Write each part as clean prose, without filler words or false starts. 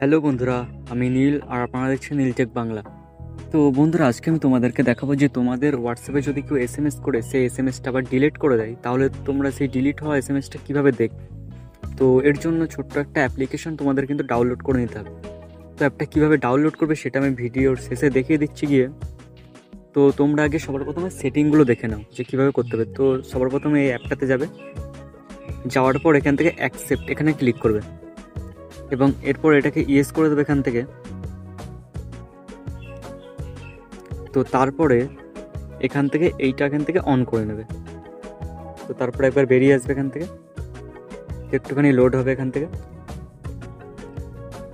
Hello বন্ধুরা, আমি নীল আর আপনারা দেখছেন নীল টেক বাংলা। তো বন্ধুরা, আজকে আমি তোমাদেরকে দেখাবো যে তোমাদের হোয়াটসঅ্যাপে যদি কেউ এসএমএস করে সেই এসএমএসটা আবার ডিলিট করে দেয়, তাহলে তোমরা সেই ডিলিট হওয়া এসএমএসটা কীভাবে দেখবে। তো এর জন্য ছোট্ট একটা অ্যাপ্লিকেশন তোমাদের কিন্তু ডাউনলোড করে নিতে হবে। তো অ্যাপটা কীভাবে ডাউনলোড করবে সেটা আমি ভিডিওর শেষে দেখিয়ে দিচ্ছি গিয়ে। তো তোমরা আগে সবার প্রথমে সেটিংগুলো দেখে নাও যে কীভাবে করতে হবে। তো সবার প্রথমে এই অ্যাপটাতে যাবে, যাওয়ার পর এখান থেকে অ্যাকসেপ্ট এখানে ক্লিক করবে এবং এরপর এটাকে ইয়েস করে দেবে এখান থেকে। তো তারপরে এখান থেকে এখান থেকে অন করে নেবে। তো তারপরে একবার বেরিয়ে আসবে এখান থেকে, একটুখানি লোড হবে এখান থেকে।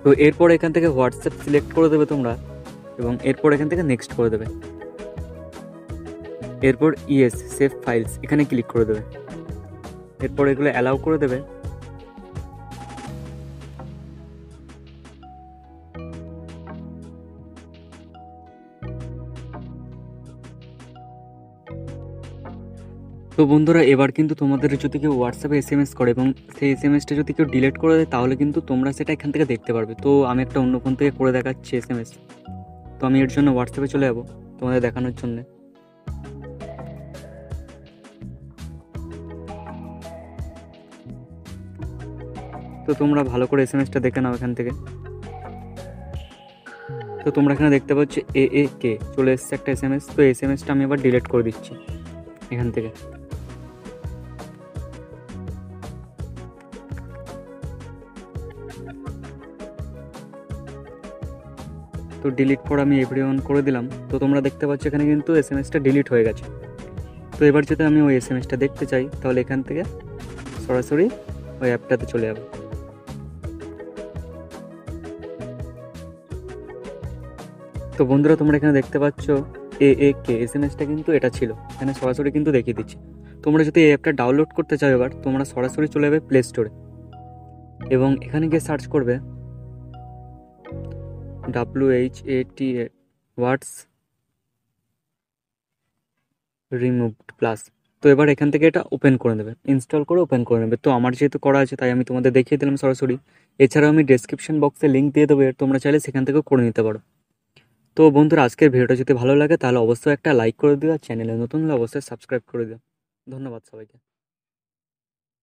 তো এরপর এখান থেকে হোয়াটসঅ্যাপ সিলেক্ট করে দেবে তোমরা এবং এরপর এখান থেকে নেক্সট করে দেবে। এরপর ইয়েস সেভ ফাইলস এখানে ক্লিক করে দেবে। এরপর এগুলো অ্যালাউ করে দেবে। তো বন্ধুরা, এবার কিন্তু তোমাদের যদি কেউ হোয়াটসঅ্যাপে এসএমএস করে এবং সেই এসএমএসটা যদি কেউ ডিলিট করে দেয়, তাহলে কিন্তু তোমরা সেটা এখান থেকে দেখতে পারবে। তো আমি একটা অন্য ফোন থেকে করে দেখাচ্ছি এসএমএস। তো আমি এর জন্য হোয়াটসঅ্যাপে চলে যাবো তোমাদের দেখানোর জন্যে। তো তোমরা ভালো করে এসএমএসটা দেখে নাও এখান থেকে। তো তোমরা এখানে দেখতে পাচ্ছ কে চলে এসছে একটা এসএমএস। তো এসএমএসটা আমি এবার ডিলিট করে দিচ্ছি এখান থেকে। তো ডিলিট করে আমি এভরিওয়ান করে দিলাম। তো তোমরা দেখতে পাচ্ছ এখানে কিন্তু এসএমএসটা ডিলিট হয়ে গেছে। তো এবার যদি আমি ওই এসএমএসটা দেখতে চাই, তাহলে এখান থেকে সরাসরি ওই অ্যাপটাতে চলে যাব। তো বন্ধুরা, তোমরা এখানে দেখতে পাচ্ছ কে এসএমএসটা কিন্তু এটা ছিল, এখানে সরাসরি কিন্তু দেখিয়ে দিচ্ছি। তোমরা যদি এই অ্যাপটা ডাউনলোড করতে চাও, এবার তোমরা সরাসরি চলে যাবে প্লে স্টোরে এবং এখানে গিয়ে সার্চ করবে WHATA হোয়াটস রিমুভড প্লাস। তো এবার এখান থেকে এটা ওপেন করে নেবে, ইনস্টল করে ওপেন করে নেবে। তো আমার যেহেতু করা আছে তাই আমি তোমাদের দেখিয়ে দিলাম সরাসরি। এছাড়াও আমি ডেসক্রিপশন বক্সে লিঙ্ক দিয়ে দেবো, তোমরা চাইলে সেখান থেকেও করে নিতে পারো। তো বন্ধুরা, আজকের ভিডিওটা যদি ভালো লাগে তাহলে অবশ্যই একটা লাইক করে দিও, আর চ্যানেলে নতুন হলে অবশ্যই সাবস্ক্রাইব করে দিও। ধন্যবাদ সবাইকে।